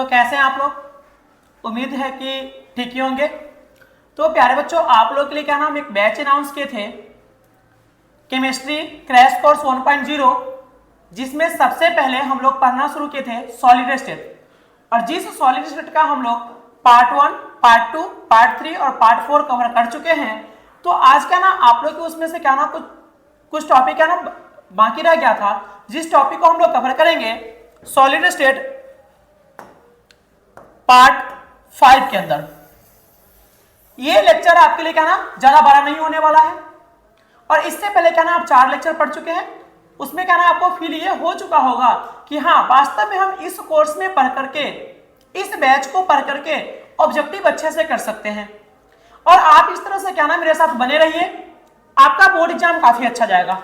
तो कैसे हैं आप लोग? उम्मीद है कि ठीक ही होंगे। तो प्यारे बच्चों, आप लोग के लिए क्या नाम एक बैच अनाउंस किए थे केमिस्ट्री क्रैश कोर्स 1.0, जिसमें सबसे पहले हम लोग पढ़ना शुरू किए थे सॉलिड स्टेट। और जिस सॉलिड स्टेट का हम लोग पार्ट 1, पार्ट 2, पार्ट 3 और पार्ट 4 कवर कर चुके हैं। तो आज क्या ना आप लोग के उसमें से क्या ना कुछ टॉपिक क्या ना बाकी रह गया था, जिस टॉपिक को हम लोग कवर करेंगे सॉलिड स्टेट पार्ट 5 के अंदर। ये लेक्चर आपके लिए क्या ना ज्यादा बड़ा नहीं होने वाला है, और इससे पहले क्या ना आप 4 लेक्चर पढ़ चुके हैं। उसमें क्या ना आपको फील ये हो चुका होगा कि हाँ वास्तव में हम इस कोर्स में पढ़ करके, इस बैच को पढ़ करके ऑब्जेक्टिव अच्छे से कर सकते हैं। और आप इस तरह से क्या ना मेरे साथ बने रहिए, आपका बोर्ड एग्जाम काफी अच्छा जाएगा।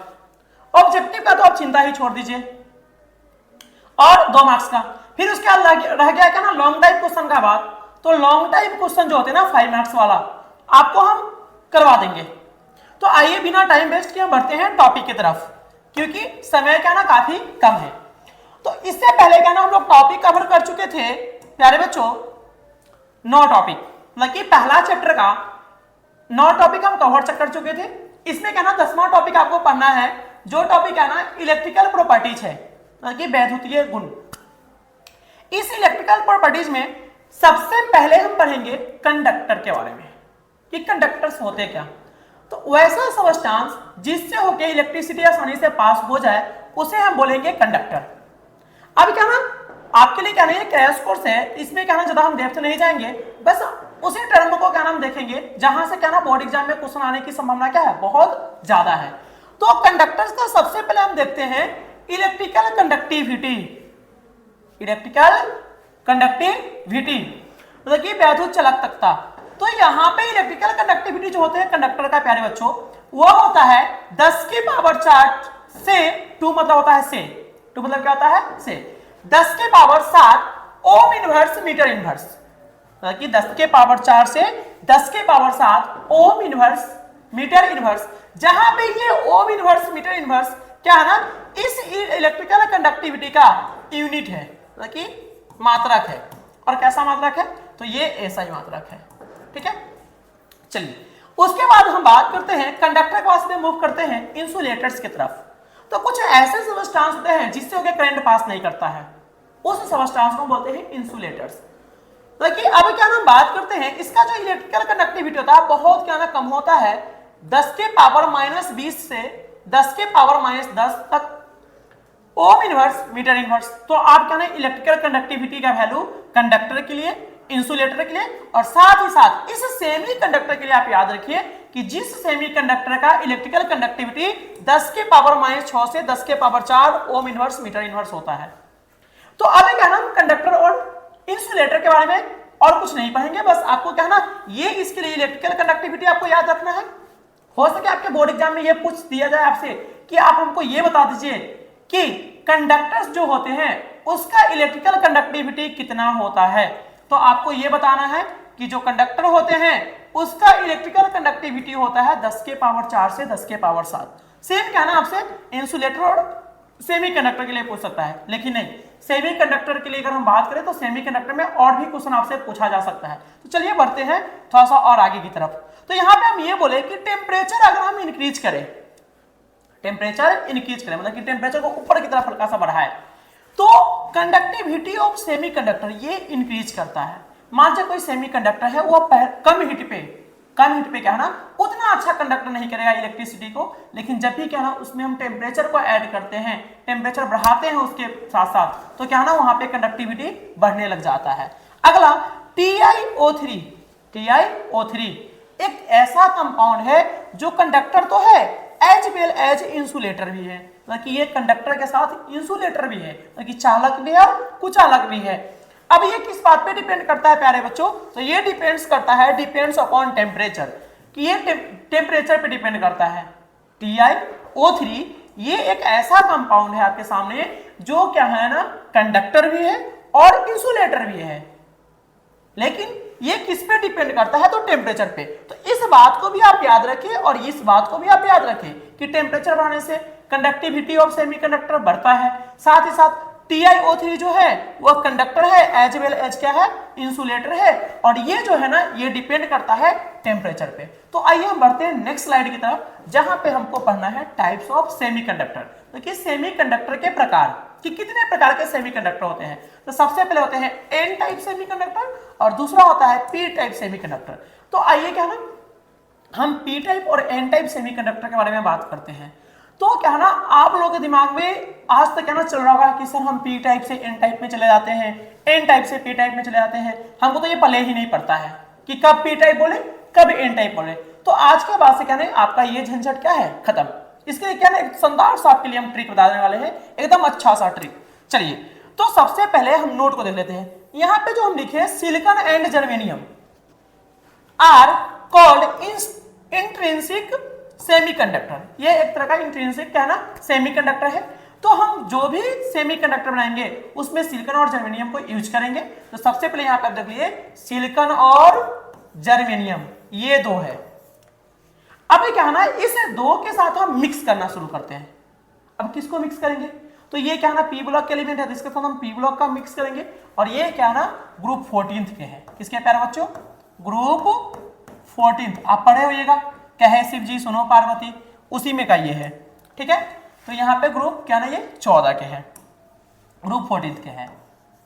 ऑब्जेक्टिव का तो आप चिंता ही छोड़ दीजिए, और 2 मार्क्स का। फिर उसके बाद रह गया क्या ना लॉन्ग टाइप क्वेश्चन का बात। तो लॉन्ग टाइप क्वेश्चन जो होते हैं ना 5 मार्क्स वाला, आपको हम करवा देंगे। तो आइए बिना टाइम वेस्ट किए बढ़ते हैं टॉपिक की तरफ, क्योंकि समय क्या ना काफी कम है। तो इससे पहले क्या ना हम लोग टॉपिक कवर कर चुके थे प्यारे बच्चों 9 टॉपिक, मतलब कि पहला चैप्टर का 9 टॉपिक हम कवर कर चुके थे। इसमें क्या ना 10वां टॉपिक आपको पढ़ना है, जो टॉपिक है ना इलेक्ट्रिकल प्रॉपर्टीज है, मतलब कि वैद्युतीय गुण। इस इलेक्ट्रिकल प्रॉपर्टीज में सबसे पहले हम पढ़ेंगे कंडक्टर के बारे में कि कंडक्टर्स होते क्या। तो वैसा सबस्टेंस जिससे होके इलेक्ट्रिसिटी आसानी से पास हो जाए उसे हम बोलेंगे कंडक्टर। अब क्या ना आपके लिए क्या नहीं क्रैश कोर्स है, इसमें क्या ना ज्यादा हम डेप्थ नहीं जाएंगे, बस उसी टर्म को क्या नाम देखेंगे जहां से क्या ना बोर्ड एग्जाम में क्वेश्चन आने की संभावना क्या है, बहुत ज्यादा है। तो कंडक्टर्स का सबसे पहले हम देखते हैं इलेक्ट्रिकल कंडक्टिविटी। इलेक्ट्रिकल कंडक्टिविटी मतलब कि वैद्युत चालकता। तो यहाँ पे इलेक्ट्रिकल कंडक्टिविटी जो होते हैं कंडक्टर का प्यारे बच्चों, वो होता है 10 की पावर 4 से 2 मतलब होता है से 2 मतलब क्या होता है से 10 के power 7 ohm inverse metre inverse, मतलब कि 10 के पावर 4 से 10 के power 7 ohm inverse metre inverse. जहां पे ये ओम इनवर्स मीटर इनवर्स क्या है ना इस इलेक्ट्रिकल कंडक्टिविटी का यूनिट है, मतलब कि मात्रक है। और कैसा मात्रक है? तो ये ऐसा ही मात्रक है, ठीक है। चलिए उसके बाद हम बात करते हैं कंडक्टर के वास्ते मूव करते हैं इंसुलेटर्स की तरफ। तो कुछ ऐसे सबस्टेंस होते हैं जिससे होकर करंट पास नहीं करता है, उस सबस्टेंस को बोलते हैं इंसुलेटर्स। देखिए अब क्या ना बात करते हैं इसका जो इलेक्ट्रिकल कंडक्टिविटी होता है बहुत क्या ना कम होता है, 10 के पावर -20 से 10 के पावर -10 तक ओम इनवर्स मीटर इनवर्स। तो आप क्या ना इलेक्ट्रिकल कंडक्टिविटी का वैल्यू कंडक्टर के लिए, इंसुलेटर के लिए और साथ ही साथ इस सेमी कंडक्टर के लिए आप याद रखिए कि जिस सेमी कंडक्टर का इलेक्ट्रिकल कंडक्टिविटी 10 के पावर -6 से 10 के power 4 ohm inverse metre inverse होता है। तो अब क्या ना कंडक्टर और इंसुलेटर के बारे में और कुछ नहीं पढ़ेंगे, बस आपको क्या ना ये इसके लिए इलेक्ट्रिकल कंडक्टिविटी आपको याद रखना है। हो सके आपके बोर्ड एग्जाम में ये पूछ दिया जाए आपसे कि आप हमको ये बता दीजिए कि कंडक्टर्स जो होते हैं उसका इलेक्ट्रिकल कंडक्टिविटी कितना होता है। तो आपको यह बताना है कि जो कंडक्टर होते हैं उसका इलेक्ट्रिकल कंडक्टिविटी होता है 10 के पावर 4 से 10 के पावर 7। सेम क्या ना आपसे इंसुलेटर और सेमी कंडक्टर के लिए पूछ सकता है, लेकिन नहीं सेमी कंडक्टर के लिए अगर हम बात करें तो सेमी कंडक्टर में और भी क्वेश्चन आपसे पूछा जा सकता है। तो चलिए बढ़ते हैं थोड़ा सा और आगे की तरफ। तो यहाँ पे हम ये बोले कि टेम्परेचर अगर हम इंक्रीज करें, टेम्परेचर इंक्रीज करें मतलब कि टेम्परेचर को ऊपर की तरफ हल्का सा बढ़ाए, तो कंडक्टिविटी ऑफ सेमी कंडक्टर ये इंक्रीज करता है। मान लीजिए कोई सेमी कंडक्टर है वो कम हीट पे क्या है ना उतना अच्छा कंडक्टर नहीं करेगा इलेक्ट्रिसिटी को, लेकिन जब भी क्या ना उसमें हम टेम्परेचर को ऐड करते हैं, टेम्परेचर बढ़ाते हैं उसके साथ साथ, तो क्या ना वहां पे कंडक्टिविटी बढ़ने लग जाता है। अगला TiO3। TiO3 एक ऐसा कंपाउंड है जो कंडक्टर तो है एज वेल एज इंसुलेटर भी है, मतलब कि ये कंडक्टर के साथ इंसुलेटर भी है, मतलब कि चालक भी है और कुचालक भी है। अब ये किस बात पे डिपेंड करता है प्यारे बच्चों? तो ये डिपेंड्स करता है डिपेंड्स अपॉन टेम्परेचर, कि ये टेम्परेचर पे डिपेंड करता है। TiO3 ये एक ऐसा कंपाउंड है आपके सामने जो क्या है ना कंडक्टर भी है और इंसुलेटर भी है, लेकिन ये किस पे डिपेंड करता है? तो टेम्परेचर पे। तो इस बात को भी आप याद रखें और इस बात को भी आप याद रखें कि टेम्परेचर बढ़ने से कंडक्टिविटी ऑफ सेमीकंडक्टर बढ़ता है, साथ ही साथ TiO3 जो है वह कंडक्टर है एज वेल एज क्या है, इंसुलेटर है, और ये जो है ना ये डिपेंड करता है टेम्परेचर पे। तो आइए हम बढ़ते हैं नेक्स्ट स्लाइड की तरफ, जहां पे हमको पढ़ना है टाइप्स ऑफ सेमीकंडक्टर। देखिए सेमीकंडक्टर के प्रकार कि कितने प्रकार के सेमीकंडक्टर होते हैं। तो सबसे पहले होते हैं एन टाइप सेमीकंडक्टर और दूसरा होता है पी टाइप सेमीकंडक्टर। तो आइए क्या ना हम पी टाइप और एन टाइप सेमीकंडक्टर के बारे में बात करते हैं। तो क्या है ना आप लोगों के दिमाग में आज तक क्या ना चल रहा होगा कि सर हम पी टाइप से एन टाइप में चले जाते हैं, एन टाइप से पी टाइप में चले जाते हैं, हमको तो ये पहले ही नहीं पड़ता है कि कब पी टाइप बोले कब एन टाइप बोले। तो आज के बाद से क्या ना आपका ये झंझट क्या है खत्म। इसके लिए क्या ना एक शानदार सा आपके लिए हम ट्रिक बताने वाले हैं, एकदम अच्छा सा ट्रिक। चलिए तो सबसे पहले हम नोट को देख लेते हैं। यहाँ पे जो हम लिखे silicon and germanium are called intrinsic semiconductor, ये एक तरह का इंट्रिंसिक क्या है ना सेमीकंडक्टर है। तो हम जो भी सेमीकंडक्टर बनाएंगे उसमें सिलिकॉन और जर्मेनियम को यूज करेंगे। तो सबसे पहले यहाँ पे आप देख लीजिए सिलिकॉन और जर्मेनियम ये दो है। अब क्या है ना इस दो के साथ हम मिक्स करना शुरू करते हैं। अब किसको मिक्स करेंगे, तो ये क्या है ना पी ब्लॉक के एलिमेंट है, तो इसके साथ हम पी ब्लॉक का मिक्स करेंगे। और ये क्या है ना ग्रुप 14th के हैं, किसके प्यारे बच्चों, ग्रुप 14th। आप पढ़े होइएगा कहे शिव जी सुनो पार्वती, उसी में का ये है, ठीक है। तो यहाँ पे ग्रुप क्या ना ये 14 के हैं, ग्रुप 14th के हैं,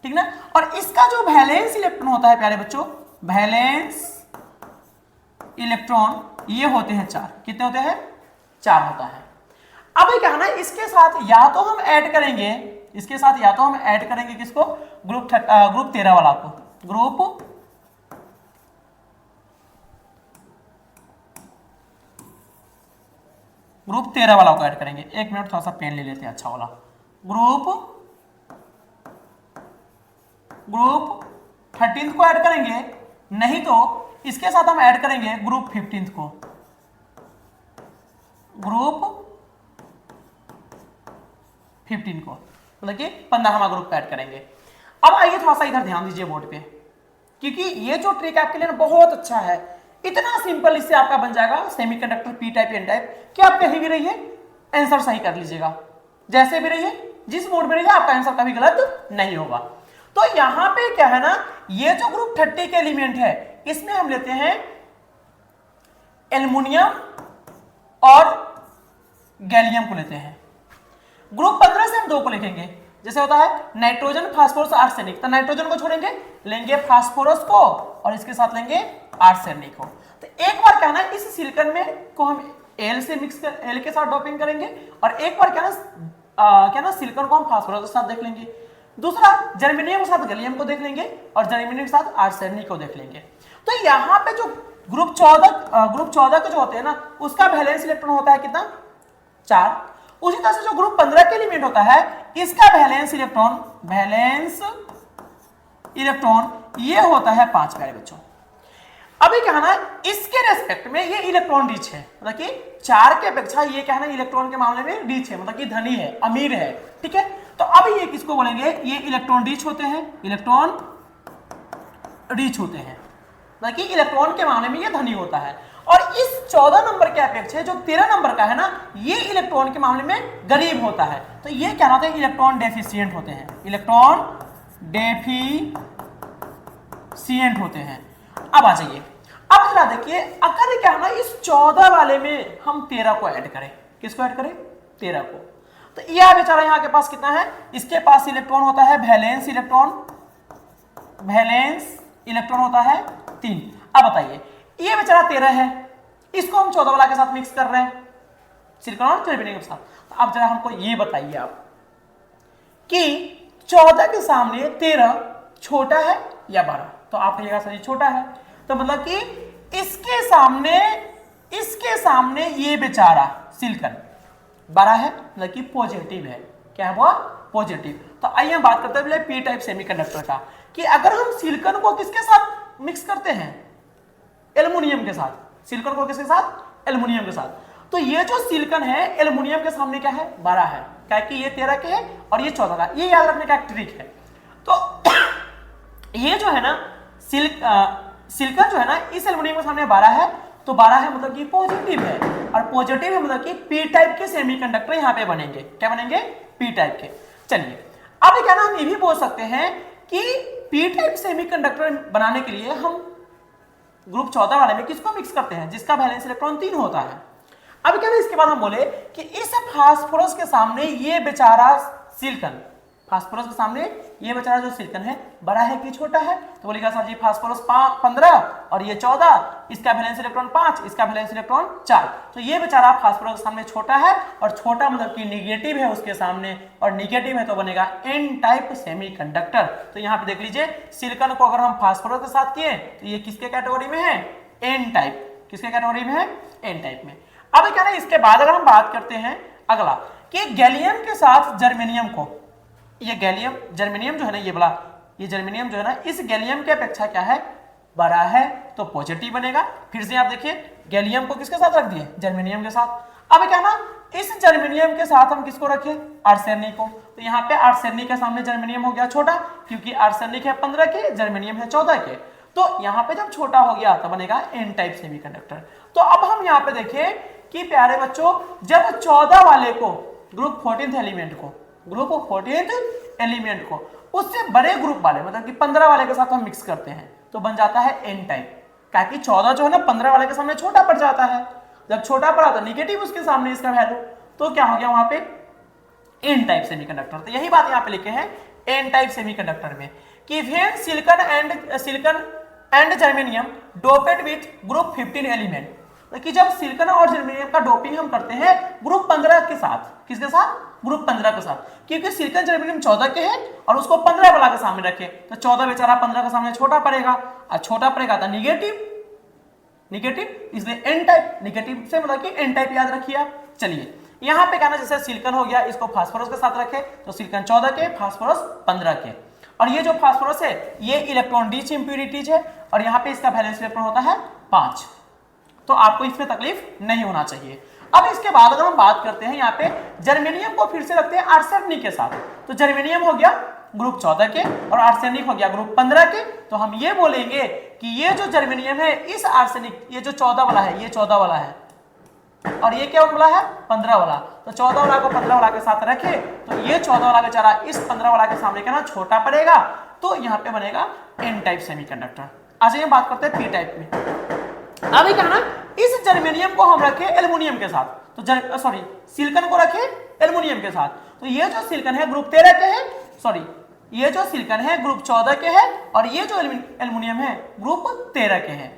ठीक ना। और इसका जो वैलेंस इलेक्ट्रॉन होता है प्यारे बच्चों, वैलेंस इलेक्ट्रॉन ये होते हैं 4, कितने होते हैं 4 होता है। अब क्या है ना इसके साथ या तो हम ऐड करेंगे, इसके साथ या तो हम ऐड करेंगे किसको, ग्रुप 13 वाला को, ग्रुप 13 वाला को ऐड करेंगे। एक मिनट थोड़ा सा पेन ले लेते हैं अच्छा वाला। ग्रुप 13th को ऐड करेंगे, नहीं तो इसके साथ हम ऐड करेंगे ग्रुप 15th को, ग्रुप 15 को, मतलब कि 15वां ग्रुप ऐड करेंगे। अब आइए थोड़ा सा इधर ध्यान दीजिए बोर्ड पे, क्योंकि ये जो ट्रिक आपके लिए बहुत अच्छा है, इतना सिंपल इससे आपका बन जाएगा semiconductor P type N type कि आप कहीं भी रहिए आंसर सही कर लीजिएगा, जैसे भी रहिए जिस मोड में रहिए आपका आंसर कभी गलत नहीं होगा। तो यहां पे क्या है ना ये जो ग्रुप 30 के एलिमेंट है इसमें हम लेते हैं एल्युमिनियम और गैलियम को लेते हैं। ग्रुप 15 से हम 2 को लिखेंगे, जैसे होता है नाइट्रोजन फास्फोरस आर्सेनिक, तो नाइट्रोजन को छोड़ेंगे लेंगे फास्फोरस को और इसके साथ लेंगे आर्सेनिक को। तो एक बार क्या ना इस सिलिकॉन में को हम एल से मिक्स कर एल के साथ डोपिंग करेंगे और एक बार क्या ना सिलिकॉन को हम फास्फोरस के साथ देख लेंगे, दूसरा जर्मेनियम के साथ गैलियम को देख लेंगे और जर्मेनियम के साथ आर्सेनिक को देख लेंगे। तो यहाँ पे जो ग्रुप 14 के जो होते हैं ना उसका वैलेंस इलेक्ट्रॉन होता है कितना 4। उसी तरह से जो ग्रुप 15 के एलिमेंट होता है इसका वैलेंस इलेक्ट्रॉन ये होता है 5 प्यारे बच्चों। अभी क्या है ना इसके रेस्पेक्ट में ये इलेक्ट्रॉन रिच है, मतलब कि 4 के अपेक्षा ये क्या है ना इलेक्ट्रॉन के मामले में रिच है, मतलब कि धनी है, अमीर है, ठीक है। तो अब ये किसको बोलेंगे, ये इलेक्ट्रॉन रिच होते हैं, इलेक्ट्रॉन रिच होते हैं, मतलब कि इलेक्ट्रॉन के मामले में ये धनी होता है। और इस 14 नंबर के अपेक्षा जो 13 नंबर का है ना ये इलेक्ट्रॉन के मामले में गरीब होता है, तो ये क्या होते हैं इलेक्ट्रॉन डेफिशिएंट होते हैं, इलेक्ट्रॉन डेफिशिएंट होते हैं। अब आ जाइए, अब जरा देखिए अगर क्या है ना इस 14 वाले में हम 13 को ऐड करें, किसको ऐड करें 13 को, तो यह बेचारा यहाँ के पास कितना है, इसके पास इलेक्ट्रॉन होता है वैलेंस इलेक्ट्रॉन होता है 3। अब बताइए ये बेचारा 13 है, इसको हम 14 वाला के साथ मिक्स कर रहे हैं सिलिकॉन और जर्मेनियम के साथ। तो अब जरा हमको ये बताइए आप कि 14 के सामने 13 छोटा है या बड़ा, तो आप कहिएगा सर छोटा है, तो मतलब कि इसके सामने ये बेचारा सिलिकॉन बड़ा है, मतलब कि पॉजिटिव है, क्या है वो पॉजिटिव। तो आइए हम बात करते हैं पी टाइप सेमीकंडक्टर का, कि अगर हम सिलिकॉन को किसके साथ मिक्स करते हैं एल्युमिनियम के साथ, सिलिकॉन को किसके साथ एल्युमिनियम के साथ, तो ये जो सिलिकॉन है एल्युमिनियम के सामने क्या है बड़ा है, क्या कि ये 13 के है और ये 14 का, ये याद रखने का एक ट्रिक है। तो ये जो है ना सिलिकॉन जो है ना इस एल्युमिनियम के सामने 12 है, तो 12 है मतलब कि पॉजिटिव है, और पॉजिटिव है मतलब कि पी टाइप के सेमीकंडक्टर यहाँ पे बनेंगे, क्या बनेंगे पी टाइप के। चलिए अब क्या ना हम ये भी बोल सकते हैं कि पी टाइप सेमीकंडक्टर बनाने के लिए हम ग्रुप 14 वाले में किसको मिक्स करते हैं, जिसका वैलेंस इलेक्ट्रॉन 3 होता है। अब क्या ना इसके बाद हम बोले कि इस फास्फोरस के सामने ये बेचारा सिलिकॉन, फास्फोरस के सामने ये बेचारा जो सिलिकॉन है बड़ा है कि छोटा है, तो बोलेगा सर जी फास्फोरस 15 और ये 14, इसका वैलेंस इलेक्ट्रॉन 5, इसका वैलेंस इलेक्ट्रॉन 4, तो ये बेचारा फास्फोरस के सामने छोटा है, और छोटा मतलब कि निगेटिव है उसके सामने, और निगेटिव है तो बनेगा एन टाइप सेमीकंडक्टर। तो यहाँ पे देख लीजिए सिलिकॉन को अगर हम फास्फोरस के साथ किए तो ये किसके कैटेगरी में है, एन टाइप, किसके कैटेगरी में है, एन टाइप में। अब क्या ना इसके बाद अगर हम बात करते हैं अगला कि गैलियम के साथ जर्मेनियम को, ये गैलियम जर्मेनियम जो है ना, ये बड़ा ये जर्मेनियम जो है ना इस गैलियम की अपेक्षा क्या है, बड़ा है, तो पॉजिटिव बनेगा। फिर से आप देखिए गैलियम को किसके साथ रख दिए, जर्मेनियम के साथ। अब क्या ना इस जर्मेनियम के साथ हम किसको रखें, आर्सेनिक को, तो यहाँ पे आर्सेनिक के सामने जर्मेनियम हो गया छोटा, क्योंकि आर्सेनिक है 15 के, जर्मेनियम है 14 के, तो यहाँ पे जब छोटा हो गया तो बनेगा एन टाइप सेमीकंडक्टर। तो अब हम यहाँ पे देखिए कि प्यारे बच्चों जब 14 वाले को, ग्रुप 14th एलिमेंट को, ग्रुप 14th एलिमेंट को उससे बड़े ग्रुप वाले मतलब कि 15 वाले के साथ हम मिक्स करते हैं तो बन जाता है एन टाइप, क्योंकि 14 जो है ना 15 वाले के सामने छोटा पड़ जाता है, जब छोटा पड़ा तो निगेटिव उसके सामने इसका वैल्यू, तो क्या हो गया वहां पे एन टाइप सेमीकंडक्टर। तो यही बात यहाँ पे लिखे हैं एन टाइप सेमीकंडक्टर में कि when silicon and germanium doped with group 15 element, कि जब सिलिकॉन और जर्मेनियम का डोपिंग हम करते हैं ग्रुप 15 के साथ, किसके साथ, ग्रुप 15 के साथ, क्योंकि सिलिकॉन जर्मेनियम 14 के हैं और उसको 15 वाला के सामने रखे तो 14 बेचारा 15 के सामने छोटा पड़ेगा, और छोटा पड़ेगा तो निगेटिव, निगेटिव इसलिए एन टाइप, निगेटिव से मतलब कि एन टाइप याद रखिए आप। चलिए यहाँ पे कहना जैसे सिलिकॉन हो गया, इसको फास्फोरस के साथ रखे तो सिलिकॉन 14 के, फास्फोरस 15 के, और ये जो फास्फोरस है ये इलेक्ट्रॉन रिच इंप्यूरिटीज है, और यहाँ पे इसका वैलेंस इलेक्ट्रॉन होता है 5, तो आपको इसमें तकलीफ नहीं होना चाहिए। अब इसके बाद अगर हम बात करते हैं यहाँ पे जर्मेनियम को फिर से रखते हैं आर्सेनिक के साथ, तो जर्मेनियम हो गया ग्रुप 14 के और आर्सेनिक हो गया ग्रुप 15 के, तो हम ये बोलेंगे कि ये जो जर्मेनियम है इस आर्सेनिक, ये जो 14 वाला है ये 14 वाला है, और ये क्या वाला है 15 वाला, तो 14 वाला को 15 वाला के साथ रखे तो ये 14 वाला बेचारा इस 15 वाला के सामने क्या ना छोटा पड़ेगा, तो यहाँ पे बनेगा एन टाइप सेमीकंडक्टर। आज हम बात करते हैं पी टाइप में। अभी क्या ना इस जर्मेनियम को हम रखे एल्युमिनियम के साथ, तो सॉरी सिलिकॉन को रखे एल्युमिनियम के साथ, तो ये जो सिलिकॉन है ग्रुप 13 के है, सॉरी ये जो सिलिकॉन है ग्रुप 14 के है, और ये जो एल्युमिनियम है ग्रुप 13 के है।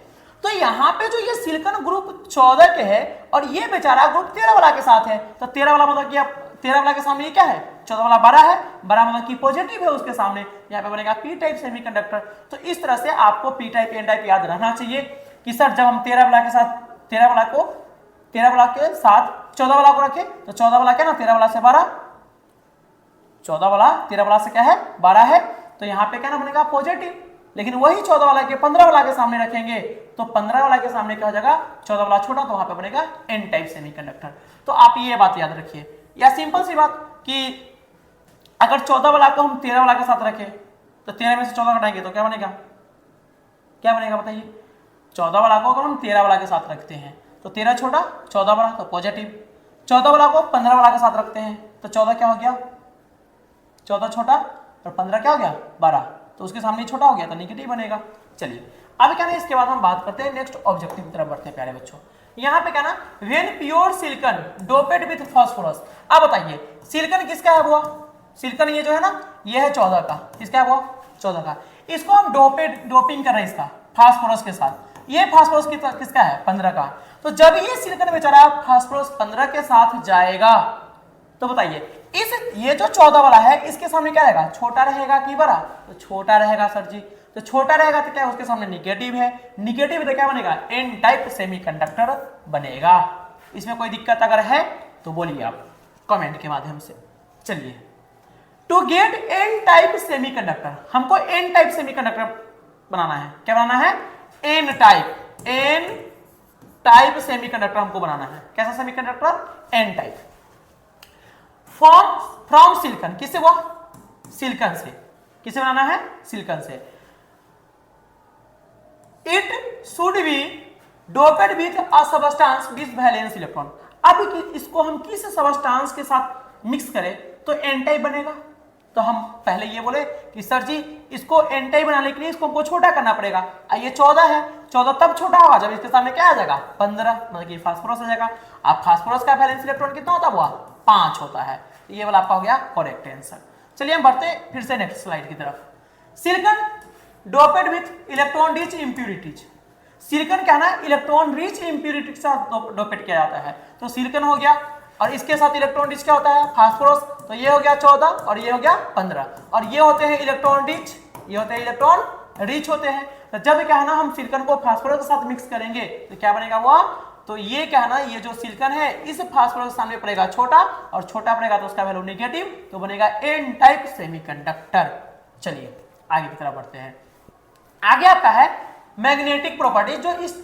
तो यहाँ पे जो ये सिलिकॉन ग्रुप 14 के है और ये बेचारा ग्रुप 13 वाला के साथ है, तो 13 वाला मतलब कि आप 13 वाला के सामने ये क्या है, 14 वाला बड़ा है, बड़ा मतलब कि पॉजिटिव है उसके सामने, यहाँ पे बनेगा पी टाइप सेमीकंडक्टर। तो इस तरह से आपको पी टाइप एन टाइप याद रहना चाहिए कि सर जब हम 13 वाला के साथ 13 वाला के साथ 14 वाला को रखे तो 14 वाला क्या ना 13 वाला से 12, 14 वाला 13 वाला से क्या है 12 है, तो यहाँ पे क्या ना बनेगा पॉजिटिव, लेकिन वही 14 वाला के 15 वाला के सामने रखेंगे तो 15 वाला के सामने क्या हो जाएगा 14 वाला छोटा, तो वहां पे बनेगा एन टाइप सेमीकंडक्टर। तो आप ये बात याद रखिए, या सिंपल सी बात कि अगर 14 वाला को हम 13 वाला के साथ रखें तो 13 में से 14 घटाएंगे तो क्या बनेगा, क्या बनेगा बताइए, 14 वाला को अगर हम 13 वाला के साथ रखते हैं तो 13 छोटा 14 वाला तो पॉजिटिव, 14 वाला को 15 वाला के साथ रखते हैं तो 14 क्या हो गया 14 छोटा और 15 क्या हो गया 12, तो उसके सामने छोटा हो गया तो निगेटिव बनेगा। चलिए अब क्या ना इसके बाद हम बात करते हैं नेक्स्ट ऑब्जेक्टिव की तरफ बढ़ते हैं प्यारे बच्चों। यहाँ पे क्या ना when pure silicon doped with phosphorus, अब बताइए सिलिकॉन किसका है वो, सिलिकॉन ये जो है ना ये है 14 का, किसका है वो 14 का, इसको हम डोपिंग कर रहे हैं इसका फास्फोरस के साथ, ये फास्फोरस किसका है 15 का, तो जब ये सिलिकॉन बेचारा फास्फोरस 15 के साथ जाएगा तो बताइए इस ये जो 14 वाला है इसके सामने क्या रहेगा, छोटा रहेगा कि बड़ा, तो छोटा रहेगा सर जी, तो छोटा रहेगा तो क्या उसके सामने निगेटिव है, निगेटिव तो क्या बनेगा एन टाइप सेमीकंडक्टर बनेगा। इसमें कोई दिक्कत अगर है तो बोलिए आप कमेंट के माध्यम से। चलिए to get N type semiconductor, हमको एन टाइप सेमीकंडक्टर बनाना है, क्या बनाना है एन टाइप सेमीकंडक्टर हमको बनाना है। कैसा semiconductor N type, from silicon, किससे वो सिलिकॉन से, किसे बनाना है सिलिकॉन से। It should be doped with a substance with valence electron, अब इसको हम किस सबस्टेंस के साथ मिक्स करें तो एन टाइप बनेगा, तो हम पहले ये बोले कि सर जी इसको एन टाइप बनाने के लिए इसको हमको छोटा करना पड़ेगा। ये 14 है, 14 तब छोटा होगा जब इसके सामने क्या आ जाएगा 15, मतलब कि फास्फोरस आ जाएगा। अब फास्फोरस का वैलेंस इलेक्ट्रॉन कितना होता हुआ 5 होता है। ये वाला आपका हो गया करेक्ट आंसर। चलिए हम बढ़ते फिर से नेक्स्ट स्लाइड की तरफ। Silicon doped with electron rich impurities. Silicon क्या है इलेक्ट्रॉन रिच इंप्यूरिटी के साथ डोपेट किया जाता है। तो सिलिकॉन हो गया और इसके साथ इलेक्ट्रॉन रिच क्या होता है फास्फोरस, तो ये हो गया 14 और ये हो गया 15 और ये होते हैं इलेक्ट्रॉन रिच, ये होते हैं इलेक्ट्रॉन रिच होते हैं। तो जब क्या है ना हम सिलिकॉन को फास्फोरस के साथ मिक्स करेंगे तो क्या बनेगा वो, तो ये क्या है ना ये जो सिलिकॉन है इस फास्फोरस के सामने पड़ेगा छोटा और छोटा पड़ेगा तो उसका वैल्यू नेगेटिव, तो बनेगा एन टाइप सेमीकंडक्टर। चलिए आगे की तरफ बढ़ते हैं। आगे आपका है मैग्नेटिक प्रॉपर्टी, जो इस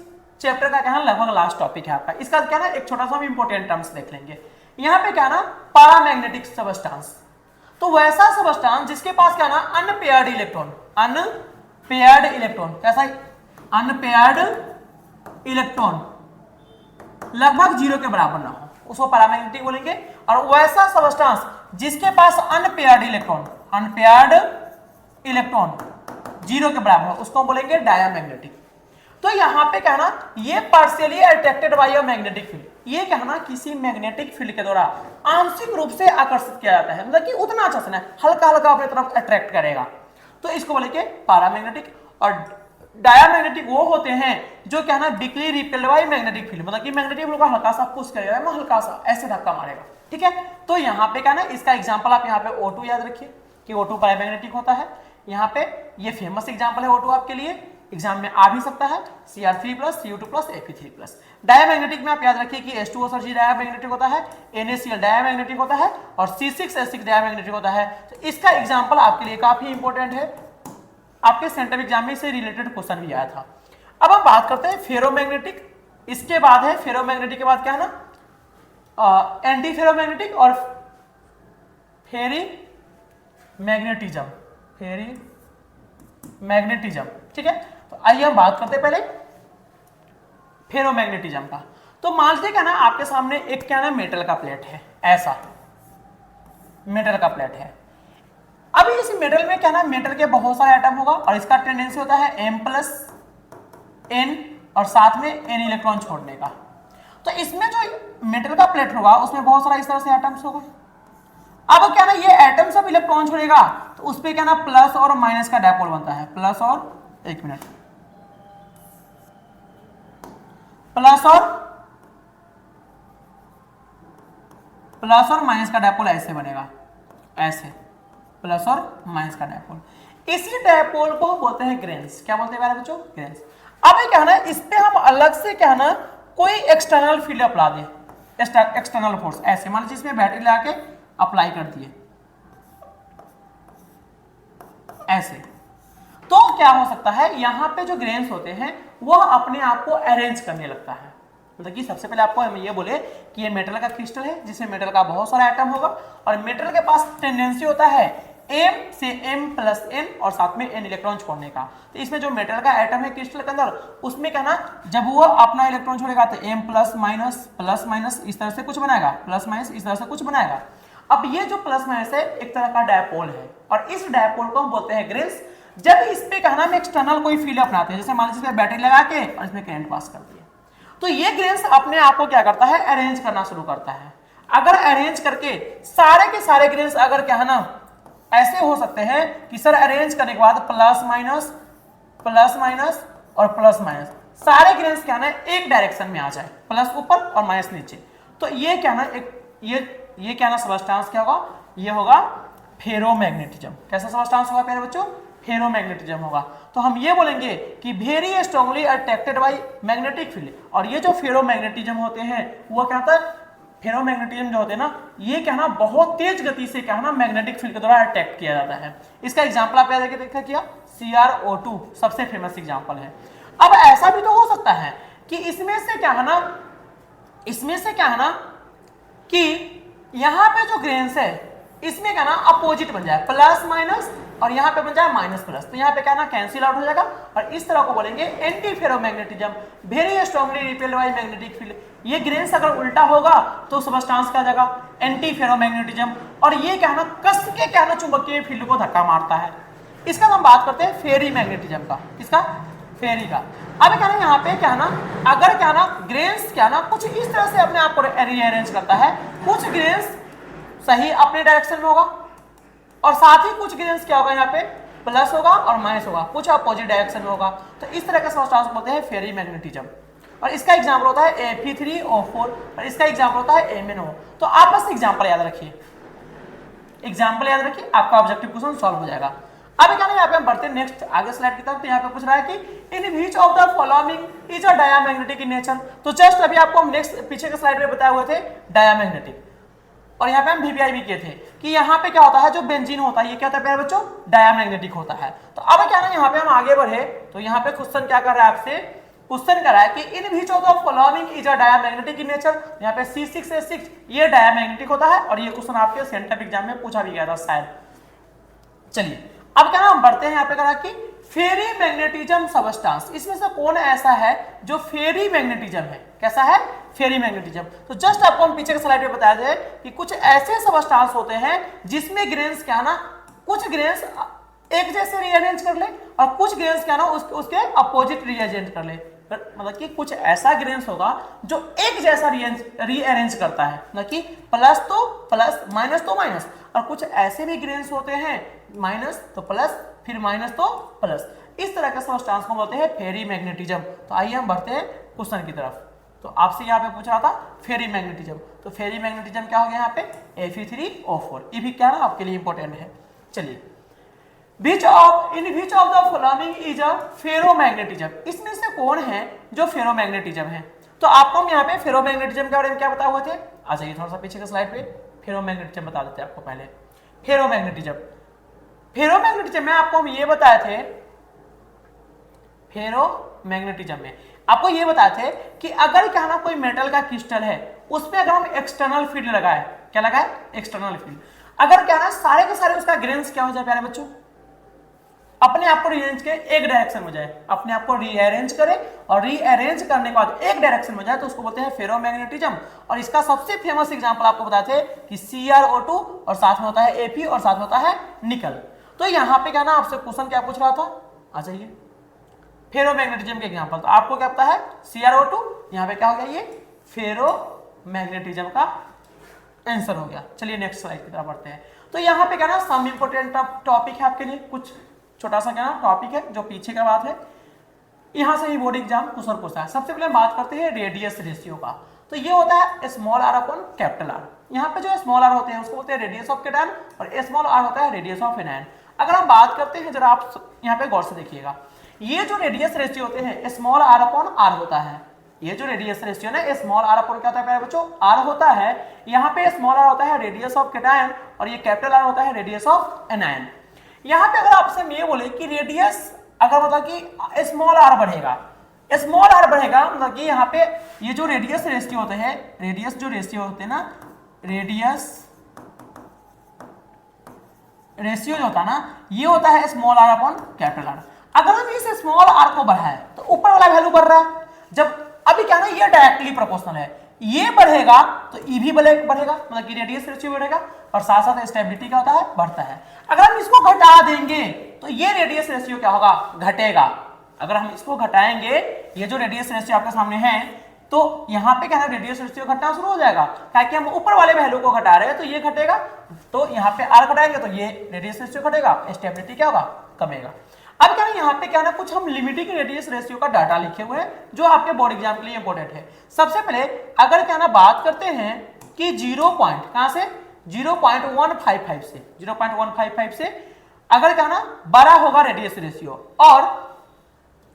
चैप्टर का क्या है लगभग लास्ट टॉपिक है आपका। इसका क्या ना एक छोटा सा हम इंपॉर्टेंट टर्म्स देख लेंगे। यहाँ पे क्या ना पैरामैग्नेटिक सबस्टेंस, तो वैसा सबस्टेंस जिसके पास क्या ना अनपेयर्ड इलेक्ट्रॉन, अनपेयर्ड इलेक्ट्रॉन, कैसा अनपेयर्ड इलेक्ट्रॉन लगभग 0 के बराबर ना हो उसको पैरामैग्नेटिक बोलेंगे। और वैसा सबस्टेंस जिसके पास अनपेयर्ड इलेक्ट्रॉन, अनपेयर्ड इलेक्ट्रॉन 0 के बराबर हो उसको बोलेंगे डायामैग्नेटिक। तो यहाँ पे क्या ना ये partially attracted by a magnetic field, ये क्या ना किसी मैग्नेटिक फील्ड के द्वारा आंशिक रूप से आकर्षित किया जाता है, मतलब कि उतना अच्छा से ना हल्का हल्का अपनी तरफ अट्रैक्ट करेगा, तो इसको बोलेंगे पैरामैग्नेटिक। और डायामैग्नेटिक वो होते हैं जो क्या ना weekly repelled by magnetic field, मतलब कि मैग्नेटिक फील्ड को हल्का सा पुश करेगा, हल्का सा ऐसे धक्का मारेगा, ठीक है। तो यहाँ पे क्या ना इसका एग्जाम्पल आप यहाँ पे O2 याद रखिए कि O2 पैरामैग्नेटिक होता है। यहाँ पे ये फेमस एग्जाम्पल है O2 आपके लिए, एग्जाम में आ भी सकता है Cr3+, Cu2+, Ap3+। डायमैग्नेटिक में आप याद रखिए कि H2O सर जी डायमैग्नेटिक होता है, NaCl डायमैग्नेटिक होता है और C6H6 डायमैग्नेटिक होता है। तो इसका एग्जांपल आपके लिए काफी इंपॉर्टेंट है, आपके सेंट्रल एग्जाम में से रिलेटेड क्वेश्चन भी आया था। अब हम बात करते हैं फेरोमैग्नेटिक, इसके बाद है फेरोमैग्नेटिक के बाद क्या है ना एंटी फेरोमैग्नेटिक और फेरी मैग्नेटिज्म, फेरी मैग्नेटिज्म, ठीक है। तो आइए हम बात करते हैं पहले फेरोमैग्नेटिज्म का। तो मान लीजिए क्या ना आपके सामने एक क्या ना मेटल का प्लेट है, ऐसा मेटल का प्लेट है। अभी इस मेटल में क्या ना मेटल के बहुत सारे एटम होगा और इसका टेंडेंसी होता है M+N और साथ में N इलेक्ट्रॉन छोड़ने का। तो इसमें जो मेटल का प्लेट होगा उसमें बहुत सारा इस तरह से एटम्स होगा। अब क्या ना ये एटम सब इलेक्ट्रॉन छोड़ेगा तो उस पे क्या ना प्लस और माइनस का डायपोल बनता है, प्लस और एक मिनट, प्लस और माइनस का डायपोल ऐसे बनेगा, ऐसे प्लस और माइनस का डायपोल। इसी डायपोल को बोलते हैं ग्रेन्स। क्या बोलते हैं मेरे बच्चों? ग्रेन्स। अब क्या है ना इस पे हम अलग से क्या है ना कोई एक्सटर्नल फील्ड अप्लाई दें, एक्सटर्नल फोर्स, ऐसे मान लीजिए इसमें बैटरी लगा के अप्लाई कर दिए ऐसे, तो क्या हो सकता है यहाँ पे जो ग्रेन्स होते हैं वह अपने आप को अरेंज करने लगता है। मतलब कि सबसे पहले आपको हम ये बोले कि ये मेटल का क्रिस्टल है जिसमें मेटल का बहुत सारा एटम होगा और मेटल के पास टेंडेंसी होता है M से M+N और साथ में N इलेक्ट्रॉन छोड़ने का। तो इसमें जो मेटल का एटम है क्रिस्टल के अंदर उसमें क्या ना जब वो अपना इलेक्ट्रॉन छोड़ेगा तो M प्लस माइनस इस तरह से कुछ बनाएगा, प्लस माइनस इस तरह से कुछ बनाएगा। अब ये जो प्लस माइनस है एक तरह का डायपोल है और इस डायपोल को हम बोलते हैं ग्रेन्स। जब इस पे कहना हम एक्सटर्नल कोई फील्ड अपनाते हैं, जैसे मान लीजिए बैटरी लगा के और इसमें करंट पास कर दिया, तो ये ग्रेन्स अपने आप को क्या करता है अरेंज करना शुरू करता है। अगर अरेंज करके सारे के सारे ग्रेन्स अगर क्या है ना ऐसे हो सकते हैं कि सर अरेंज करने के बाद प्लस माइनस और प्लस माइनस सारे ग्रेन्स क्या ना एक डायरेक्शन में आ जाए, प्लस ऊपर और माइनस नीचे। तो ये क्या ना एक ये क्या ना सबस्टेंस क्या होगा, ये होगा फेरोमैग्नेटिज्म। कैसा सबस्टेंस होगा प्यारे बच्चों? फेरोमैग्नेटिज्म होगा। तो हम ये बोलेंगे कि very strongly attracted by magnetic field. और ये जो फेरोमैग्नेटिज्म होते हैं वो क्या होता है, फेरोमैग्नेटिज्म जो होते हैं ना ये क्या ना बहुत तेज गति से क्या ना मैग्नेटिक फील्ड के द्वारा अट्रैक्ट किया जाता है। इसका एग्जांपल आप याद देखा किया CrO2 सबसे फेमस एग्जांपल है। अब ऐसा भी तो हो सकता है कि इसमें से क्या है ना कि यहाँ पे जो ग्रेन्स है इसमें क्या ना अपोजिट बन जाए प्लस माइनस और यहाँ पे बन जाए माइनस प्लस, तो यहाँ पे क्या ना कैंसिल आउट हो जाएगा और इस तरह को बोलेंगे anti ferromagnetism, very strongly repelled by magnetic field. ये ग्रेन्स अगर उल्टा होगा तो सबस्टांस क्या आ जाएगा एंटी फेरोमैग्नेटिज्म, और ये क्या ना कस के क्या ना चुंबकीय फील्ड को धक्का मारता है। इसका हम बात करते हैं फेरी मैग्नेटिज्म का, किसका फेरी का। अब क्या ना यहाँ पे क्या ना अगर क्या ना ग्रेन्स क्या ना कुछ इस तरह से अपने आप को रीअरेंज करता है, कुछ ग्रेन्स सही अपने डायरेक्शन में होगा और साथ ही कुछ ग्रेन्स क्या होगा यहाँ पे प्लस होगा और माइनस होगा, कुछ अपोजिट डायरेक्शन में होगा, तो इस तरह का सबस्टांस बोलते हैं फेरी मैग्नेटिज्म। और इसका एग्जांपल होता है Fe3O4 और इसका एग्जांपल होता है MnO। तो आप बस एग्जांपल याद रखिए, एग्जांपल याद रखिए, आपका ऑब्जेक्टिव क्वेश्चन सॉल्व हो जाएगा। अब क्या ना यहाँ पे हम बढ़ते हैं नेक्स्ट आगे स्लाइड की तरफ। तो यहाँ पे पूछ रहा है कि in which of the following is a diamagnetic in nature. तो जस्ट अभी आपको हम नेक्स्ट पीछे के स्लाइड में बताए हुए थे डायमैग्नेटिक, और यहाँ पे हम VBI भी किए थे कि यहाँ पे क्या होता है जो बेंजीन होता है ये क्या होता है प्यारे बच्चों डायमैग्नेटिक होता है। तो अब क्या ना यहाँ पे हम आगे बढ़े तो यहाँ पे क्वेश्चन क्या कर रहा है आपसे, क्वेश्चन कर रहा है कि in which of the following is a diamagnetic in nature. यहाँ पे C6H6 ये डायमैग्नेटिक होता है और ये क्वेश्चन आपके सेंटर एग्जाम में पूछा भी गया था शायद। चलिए अब क्या ना हम बढ़ते हैं यहाँ पे करा कि फेरी मैग्नेटिज्म सबस्टांस, इसमें से कौन ऐसा है जो फेरी मैग्नेटिज्म है, कैसा है फेरी मैग्नेटिज्म। तो जस्ट आपको हम पीछे के स्लाइड में बताया जाए कि कुछ ऐसे सबस्टांस होते हैं जिसमें ग्रेन्स क्या ना कुछ ग्रेन्स एक जैसे रीअरेंज कर ले और कुछ ग्रेन्स क्या ना उसके अपोजिट रीअरेंज कर ले, मतलब कि कुछ ऐसा ग्रेन्स होगा जो एक जैसा रीअरेंज करता है, मतलब कि प्लस तो प्लस माइनस तो माइनस, और कुछ ऐसे भी ग्रेन्स होते हैं माइनस तो प्लस फिर माइनस तो प्लस, इस तरह के सबस्टांस को बोलते हैं फेरी मैग्नेटिज्म। तो आइए हम बढ़ते हैं क्वेश्चन की तरफ। तो आपसे यहाँ पे पूछ रहा था फेरी मैग्नेटिज्म, तो फेरी मैग्नेटिज्म क्या हो गया यहाँ पे Fe3O4, ये भी क्या ना आपके लिए इंपॉर्टेंट है। चलिए in which of the following is a ferromagnetism, इसमें से कौन है जो फेरोमैग्नेटिज्म है। तो आपको हम यहाँ पे फेरोमैग्नेटिज्म के बारे में क्या बताए हुए थे, आ जाइए थोड़ा सा पीछे के स्लाइड पे, फेरोमैग्नेटिज्म बता देते हैं आपको पहले। फेरोमैग्नेटिज्म में आपको हम ये बताए थे, फेरोमैग्नेटिज्म में आपको ये बताए थे कि अगर क्या ना कोई मेटल का क्रिस्टल है उसमें अगर हम एक्सटर्नल फील्ड लगाए, क्या लगाए एक्सटर्नल फील्ड, अगर क्या ना सारे के सारे उसका ग्रेन्स क्या हो जाए प्यारे बच्चों अपने आप को रीअरेंज के एक डायरेक्शन में जाए, अपने आप को रीअरेंज करे और रीअरेंज करने के बाद एक डायरेक्शन में जाए तो उसको बोलते हैं फेरोमैग्नेटिज्म। और इसका सबसे फेमस एग्जांपल आपको बताते हैं कि CrO2 और साथ में होता है Fe और साथ में होता है निकल। तो यहाँ पे क्या ना आपसे क्वेश्चन क्या पूछ रहा था, आ जाइए फेरोमैग्नेटिज्म के एग्जांपल, तो आपको क्या पता है CrO2, यहाँ पे क्या हो गया ये फेरोमैग्नेटिज्म का आंसर हो गया। चलिए नेक्स्ट स्लाइड की तरफ बढ़ते हैं। तो यहाँ पे क्या ना सम इंपोर्टेंट टॉपिक है आपके लिए, कुछ छोटा सा क्या ना टॉपिक है जो पीछे का बात है, यहां से ही बोर्ड एग्जाम क्वेश्चन पूछता है। सबसे पहले बात करते हैं रेडियस रेशियो का। तो ये होता है small r upon capital R। यहाँ पे जो स्मॉल r होते हैं उसको बोलते हैं रेडियस ऑफ कैटायन और स्मॉल r होता है रेडियस ऑफ एनायन। अगर हम बात करते हैं जरा आप यहाँ पे गौर से देखिएगा, ये जो रेडियस रेशियो होते हैं स्मॉल r अपॉन R होता है, ये जो रेडियस रेशियो है स्मॉल r अपॉन क्या होता है बच्चों R होता है। यहाँ पे स्मॉल r होता है रेडियस ऑफ कैटायन और ये कैपिटल R होता है रेडियस ऑफ एनायन। यहाँ पे अगर आपसे हम ये बोले कि रेडियस अगर मतलब कि स्मॉल r बढ़ेगा, स्मॉल r बढ़ेगा मतलब कि यहाँ पे ये जो रेडियस रेशियो होते हैं, रेडियस जो रेशियो होते हैं ना, रेडियस रेशियो जो होता है ना ये होता है small r upon capital R। अगर हम इस स्मॉल r को बढ़ाएं तो ऊपर वाला वैल्यू बढ़ रहा है, जब अभी क्या ना ये डायरेक्टली प्रोपोर्शनल है, ये बढ़ेगा तो ई भी बढ़ेगा, मतलब कि रेडियस रेशियो बढ़ेगा और साथ साथ स्टेबिलिटी क्या होता है बढ़ता है। अगर हम इसको घटा देंगे तो ये रेडियस रेशियो क्या होगा घटेगा। अगर हम इसको घटाएंगे, ये जो रेडियस रेशियो आपके सामने है तो यहाँ पे क्या है रेडियस रेशियो घटना शुरू हो जाएगा, ताकि हम ऊपर वाले वैल्यू को घटा रहे हैं तो ये घटेगा, तो यहाँ पे r घटाएंगे तो ये रेडियस रेशियो घटेगा, स्टेबिलिटी क्या होगा कमेगा। अब क्या है यहाँ पे क्या ना कुछ हम लिमिटिंग रेडियस रेशियो का डाटा लिखे हुए हैं जो आपके बोर्ड एग्जाम के लिए इंपॉर्टेंट है। सबसे पहले अगर क्या ना बात करते हैं कि 0 पॉइंट कहां से 0.155 से 0.155 से अगर क्या ना बड़ा होगा रेडियस रेशियो और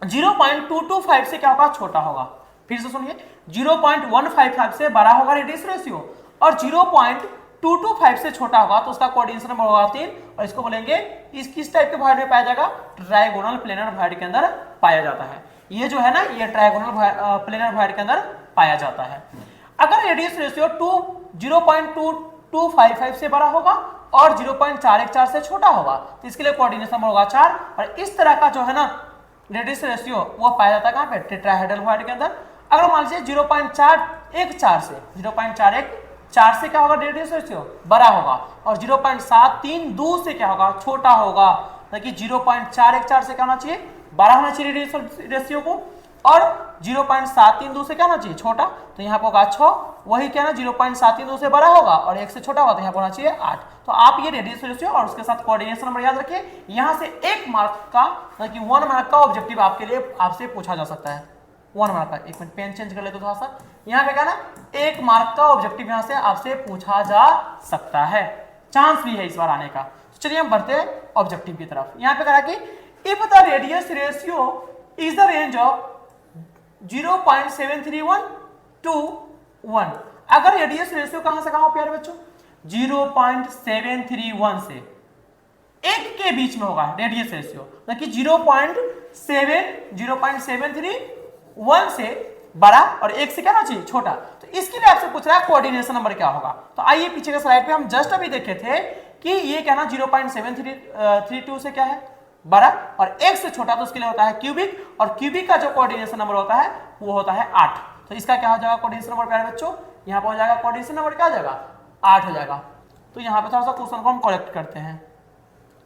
0.225 से क्या होगा छोटा होगा। फिर से सुनिए 0.155 से बड़ा होगा रेडियस रेशियो और 0.225 से छोटा होगा तो उसका कोऑर्डिनेशन नंबर होगा 3 और इसको बोलेंगे इस किस टाइप के वॉइड में पाया जाएगा, ट्रायगोनल प्लेनर वॉइड के अंदर पाया जाता है। ये जो है ना ये ट्रायगोनल प्लेनर वॉइड के अंदर पाया जाता है। अगर रेडियस रेशियो 0.2255 से बड़ा होगा और 0.414 से छोटा होगा, तो इसके लिए कोऑर्डिनेशन नंबर होगा 4। और इस तरह का जो है ना रेडियस रेशियो वो पाया जाता है कहाँ पे, टेट्राहेड्रल क्वाड्रेंट के अंदर। अगर मान लीजिए 0.414 से 0.414 से क्या होगा रेडियस रेशियो, बड़ा होगा, और 0.732 से क्या होगा, छोटा होगा। देखिए 0.414 से क्या होना चाहिए, बड़ा होना चाहिए रेडियस रेशियो को, और 0.732 से क्या होना चाहिए, छोटा। तो यहाँ पर होगा 6, वही क्या ना 0.732 से बड़ा होगा और 1 से छोटा होगा, तो यहाँ पर होना चाहिए 8। तो आप ये रेडियस रेशियो और उसके साथ कोऑर्डिनेशन नंबर याद रखिए। यहाँ से 1 मार्क का, मतलब कि 1 मार्क का ऑब्जेक्टिव आपके लिए आपसे पूछा जा सकता है। 1 मार्क का, एक मिनट पेन चेंज कर लेते थोड़ा सा। यहाँ पे क्या ना 1 मार्क का ऑब्जेक्टिव यहाँ से आपसे पूछा जा सकता है, चांस भी है इस बार आने का। तो चलिए हम बढ़ते हैं ऑब्जेक्टिव की तरफ। यहाँ पे कहा कि if the radius ratio is the range of 0.731 to 1, अगर रेडियस रेशियो कहां से कहां प्यारे बच्चों, 0.731 से 1 के बीच में होगा रेडियस रेशियो, मतलब कि 0.731 से बड़ा और 1 से क्या ना चाहिए, छोटा। तो इसके लिए आपसे पूछ रहा है कोऑर्डिनेशन नंबर क्या होगा। तो आइए पीछे के स्लाइड पे हम जस्ट अभी देखे थे कि ये क्या ना 0.732 से क्या है, बड़ा, और 1 से छोटा, तो उसके लिए होता है क्यूबिक, और क्यूबिक का जो कोऑर्डिनेशन नंबर होता है वो होता है 8। तो इसका क्या हो जाएगा कोऑर्डिनेशन नंबर प्यारे बच्चों, यहाँ पर हो जाएगा कोऑर्डिनेशन नंबर क्या हो जाएगा, 8 हो जाएगा। तो यहाँ पे थोड़ा सा क्वेश्चन को हम करेक्ट करते हैं,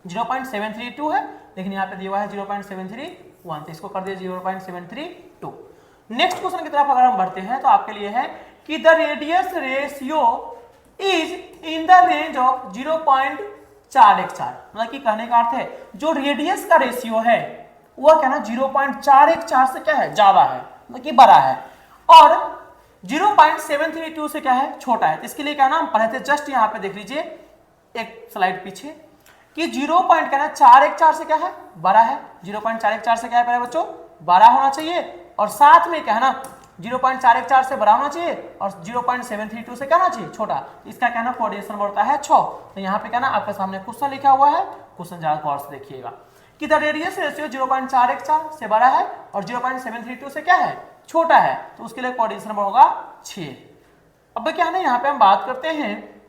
0.732 है लेकिन यहाँ पे दिया हुआ है 0.731, तो इसको कर दिया 0.732। नेक्स्ट क्वेश्चन की तरफ अगर हम बढ़ते हैं तो आपके लिए है कि the radius ratio is in the range of 0.414, मतलब कि कहने का अर्थ है जो रेडियस का रेशियो है वह क्या ना 0.414 से क्या है, ज्यादा है, मतलब कि बड़ा है, और 0.732 से क्या है, छोटा है। तो इसके लिए क्या ना हम पढ़े थे, जस्ट यहाँ पे देख लीजिए एक स्लाइड पीछे कि 0.414 से क्या है, बड़ा है, 0.414 से क्या है पहले बच्चों, बड़ा होना चाहिए, और साथ में क्या है ना 0.414 से बड़ा होना चाहिए, और 0.732 से क्या होना चाहिए, छोटा। इसका क्या ना कोऑर्डिनेशन नंबर होता है 6। तो यहाँ पे क्या ना आपके सामने क्वेश्चन लिखा हुआ है, क्वेश्चन ज्यादा गौर से देखिएगा कि द रेडियस रेशियो 0.414 से बड़ा है और 0.732 से क्या है, छोटा है, तो उसके लिए कोऑर्डिनेशन नंबर होगा 6। अब क्या है ना यहाँ पे हम बात करते हैं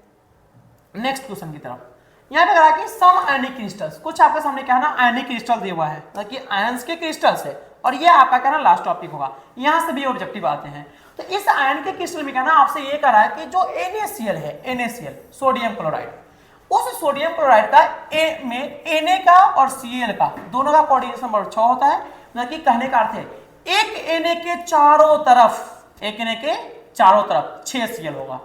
नेक्स्ट क्वेश्चन की तरफ। यहाँ पे कहा कि सम आयनिक क्रिस्टल्स, कुछ आपके सामने क्या है ना आयनिक क्रिस्टल दिया हुआ है, मतलब कि आयंस के क्रिस्टल्स है, और ये आपका क्या ना लास्ट टॉपिक होगा, यहाँ से भी ऑब्जेक्टिव आते हैं। तो इस आयन के क्रिस्टल में क्या ना आपसे ये कह रहा है कि जो NaCl है, NaCl सोडियम क्लोराइड, उस सोडियम क्लोराइड का में Na का और Cl का दोनों का कोऑर्डिनेशन नंबर 6 होता है, मतलब कि कहने का अर्थ है एक Na के चारों तरफ, एक Na के चारों तरफ 6 Cl होगा,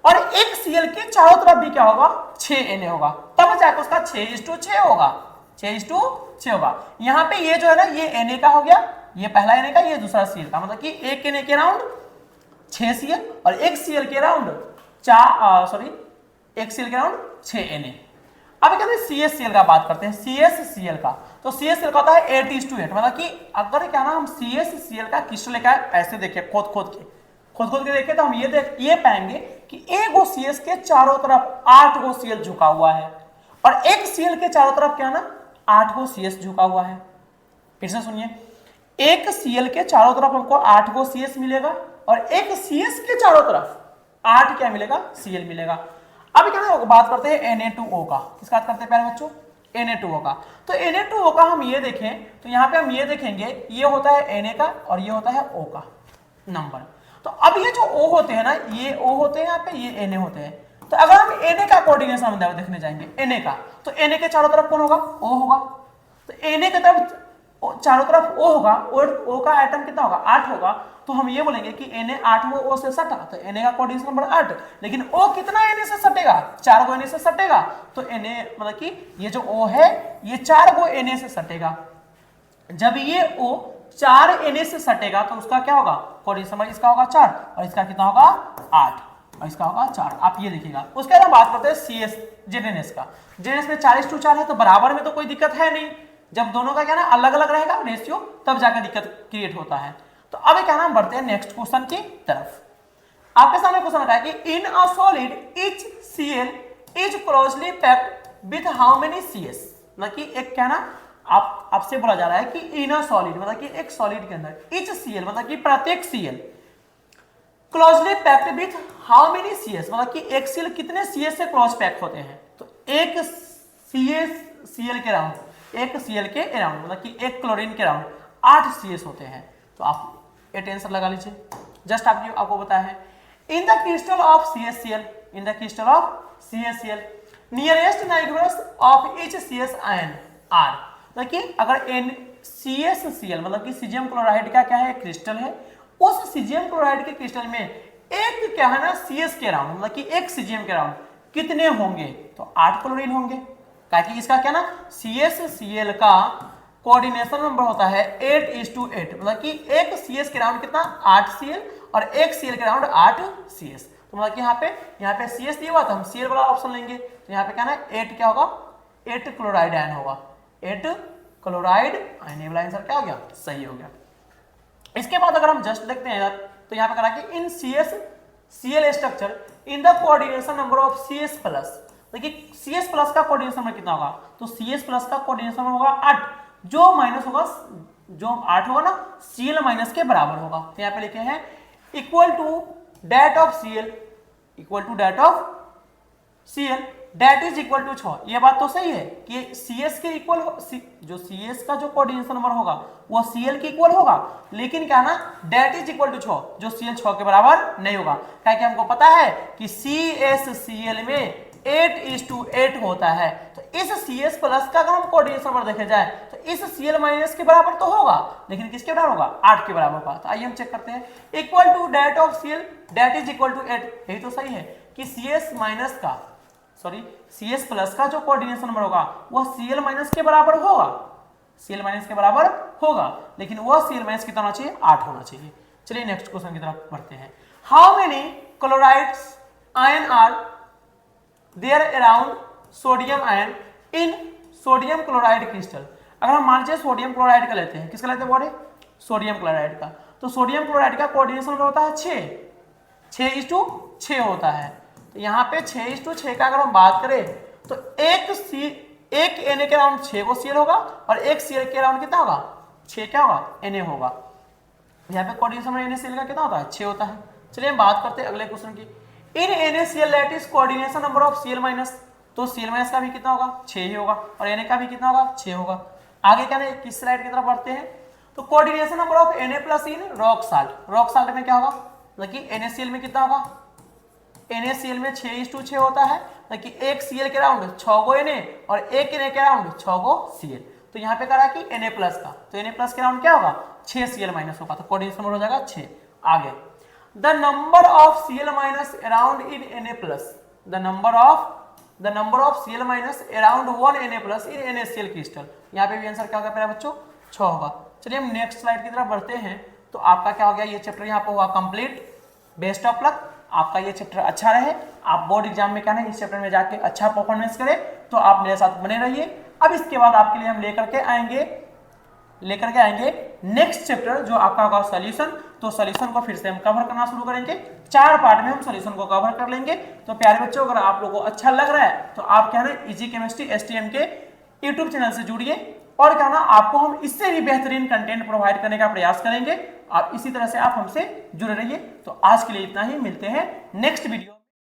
और एक Cl के चारों तरफ भी क्या होगा, 6 Na होगा, तब जाकर उसका 6:6 होगा, 6:6 होगा। यहाँ पे ये जो है ना ये Na का हो गया, ये पहला Na का, ये दूसरा Cl का, मतलब कि एक Na के राउंड 6 Cl और एक Cl के राउंड 6 Na। अब कहते हैं CaCl का बात करते हैं, CaCl का, तो CaCl का होता है 8:8, मतलब कि अगर क्या ना हम CaCl का क्रिस्टल लेकर ऐसे देखिए खोद खोद के देखे तो हम ये पाएंगे कि एक गो CS के चारों तरफ 8 गो Cl झुका हुआ है, और एक Cl के चारों तरफ क्या ना 8 गो CS झुका हुआ है। फिर से सुनिए, एक Cl के चारों तरफ हमको 8 गो CS मिलेगा, और एक CS के चारों तरफ 8 क्या मिलेगा, Cl मिलेगा। अभी क्या ना बात करते हैं Na2O का, किसका बात करते हैं प्यारे बच्चों, Na2O का। तो Na2O का हम ये देखें तो यहाँ पे हम ये देखेंगे, ये होता है Na का और ये होता है O का नंबर। तो अब ये जो O होते हैं ना, ये O होते हैं यहाँ पे, ये Na होते हैं। तो अगर हम Na का कोऑर्डिनेशन हम देखने जाएंगे, Na का, तो Na के चारों तरफ कौन होगा, O होगा। तो Na के तरफ चारों तरफ O होगा, और O का एटम कितना होगा, 8 होगा। तो हम ये बोलेंगे कि Na 8 वो O से सटा, तो Na का कोऑर्डिनेशन नंबर 8, लेकिन O कितना Na से सटेगा, 4 गो Na से सटेगा। तो Na मतलब कि ये जो O है ये 4 गो Na से सटेगा। जब ये O 4 Na से सटेगा तो उसका क्या होगा, कोऑर्डिनेशन नंबर इसका होगा 4, और इसका कितना होगा 8, और इसका होगा 4। आप ये देखिएगा। उसके बाद हम बात करते हैं CS ZNS का। ZNS में 4:4 है, तो बराबर में तो कोई दिक्कत है नहीं, जब दोनों का क्या ना अलग अलग रहेगा रेशियो तब जाकर दिक्कत क्रिएट होता है। तो अब क्या नाम बढ़ते हैं नेक्स्ट क्वेश्चन की तरफ। आपके सामने क्वेश्चन आता है कि in a solid each Cl is closely packed with how many CS, मतलब कि एक क्या ना आपसे बोला जा रहा है कि इन अ सॉलिड, मतलब कि एक सॉलिड के अंदर ईच Cl, मतलब कि प्रत्येक Cl closely packed with how many CS, मतलब कि एक Cl कितने CS से क्लोज पैक होते हैं। तो एक CaCl के राउंड, एक Cl के अराउंड मतलब कि एक क्लोरीन के राउंड 8 CS होते हैं। तो आप ये टेंशन लगा लीजिए, जस्ट आपको बताया है। In the crystal of CaCl, in the crystal of CaCl nearest neighbours of each CS ion are, देखिए अगर CaCl मतलब कि सीजियम क्लोराइड का क्या है, क्रिस्टल है, उस सीजियम क्लोराइड के क्रिस्टल में एक क्या है ना CS के राउंड मतलब कि एक सीजियम के राउंड कितने होंगे, तो 8 क्लोरीन होंगे। ताकि इसका क्या ना CaCl का कोऑर्डिनेशन नंबर होता है 8:8 मतलब कि एक CS के राउंड कितना 8 Cl और एक Cl के राउंड 8 CS। तो मतलब कि यहाँ पे CS दिया हुआ था, हम Cl वाला ऑप्शन लेंगे। तो यहाँ पे क्या ना 8 क्या होगा, 8 क्लोराइड आयन होगा, 8 क्लोराइड आयन। ये वाला आंसर क्या हो गया, सही हो गया। इसके बाद अगर हम जस्ट देखते हैं तो यहाँ पे करा कि इन CaCl structure in the coordination number of CS plus, देखिए CS प्लस का कोऑर्डिनेशन नंबर कितना होगा, तो CS प्लस का कोऑर्डिनेशन नंबर होगा 8, जो माइनस होगा, जो 8 होगा ना Cl माइनस के बराबर होगा। तो यहाँ पे लिखे हैं equal to that of Cl, equal to that of Cl, that is equal to 6। ये बात तो सही है कि CS के इक्वल, जो CS का जो कोऑर्डिनेशन नंबर होगा वो Cl के इक्वल होगा, लेकिन क्या ना डेट इज इक्वल टू 6, जो Cl 6 के बराबर नहीं होगा। क्या कि हमको पता है कि CaCl में 8:8 होता है। तो इस CS प्लस का अगर हम कोऑर्डिनेशन नंबर देखे जाए तो इस Cl माइनस के बराबर तो होगा, लेकिन किसके बराबर होगा, 8 के बराबर होगा। तो आइए हम चेक करते हैं, equal to that of Cl, that is equal to 8। यही तो सही है कि CS प्लस का जो कोऑर्डिनेशन नंबर होगा वह Cl माइनस के बराबर होगा, Cl माइनस के बराबर होगा, लेकिन वह Cl माइनस कितना होना चाहिए, 8 होना चाहिए। चलिए नेक्स्ट क्वेश्चन की तरफ बढ़ते हैं। How many chlorides ion are there around sodium ion in sodium chloride crystal. अगर हम मान लीजिए सोडियम क्लोराइड का लेते हैं, किसका लेते हैं बोले, सोडियम क्लोराइड का, तो सोडियम क्लोराइड का कोऑर्डिनेशन नंबर होता है 6:6 होता है। तो यहाँ पे 6:6 का अगर हम बात करें तो एक Na के राउंड 6 को Cl होगा और एक Cl के राउंड कितना होगा, 6 क्या होगा, Na होगा। यहाँ पे कोऑर्डिनेशन नंबर NaCl का कितना होता है, 6 होता है। चलिए हम बात करते हैं अगले क्वेश्चन की। इन NaCl that is coordination number of Cl minus, तो Cl माइनस का भी कितना होगा, 6 ही होगा, और Na का भी कितना होगा, 6 होगा। आगे क्या है, किस स्लाइड की तरफ बढ़ते हैं, तो coordination number of Na plus in rock salt, rock salt में क्या होगा, देखिए NaCl में कितना होगा, NaCl में 6:6 होता है, ताकि एक Cl के राउंड 6 गो Na और एक Na के राउंड 6 गो Cl। तो यहाँ पे करा कि Na प्लस का, तो Na प्लस के राउंड क्या होगा, 6 Cl माइनस होगा, तो कोऑर्डिनेशन नंबर हो जाएगा 6। आगे the number of Cl minus around in Na plus, the number of Cl minus around 1 Na plus in NaCl crystal. यहाँ पे भी आंसर क्या होगा मेरा बच्चों, 6 होगा। चलिए हम नेक्स्ट स्लाइड की तरफ बढ़ते हैं। तो आपका क्या हो गया, ये चैप्टर यहाँ पे हुआ कंप्लीट। बेस्ट ऑफ लक, आपका ये चैप्टर अच्छा रहे, आप बोर्ड एग्जाम में क्या है इस चैप्टर में जाके अच्छा परफॉर्मेंस करें, तो आप मेरे साथ बने रहिए। अब इसके बाद आपके लिए हम लेकर के आएंगे नेक्स्ट चैप्टर जो आपका होगा सॉल्यूशन। तो सॉल्यूशन को फिर से हम कवर करना शुरू करेंगे, 4 पार्ट में हम सॉल्यूशन को कवर कर लेंगे। तो प्यारे बच्चों, अगर आप लोगों को अच्छा लग रहा है तो आप क्या है इजी केमिस्ट्री STM के यूट्यूब चैनल से जुड़िए, और क्या ना आपको हम इससे भी बेहतरीन कंटेंट प्रोवाइड करने का प्रयास करेंगे। आप इसी तरह से आप हमसे जुड़े रहिए। तो आज के लिए इतना ही, मिलते हैं नेक्स्ट वीडियो।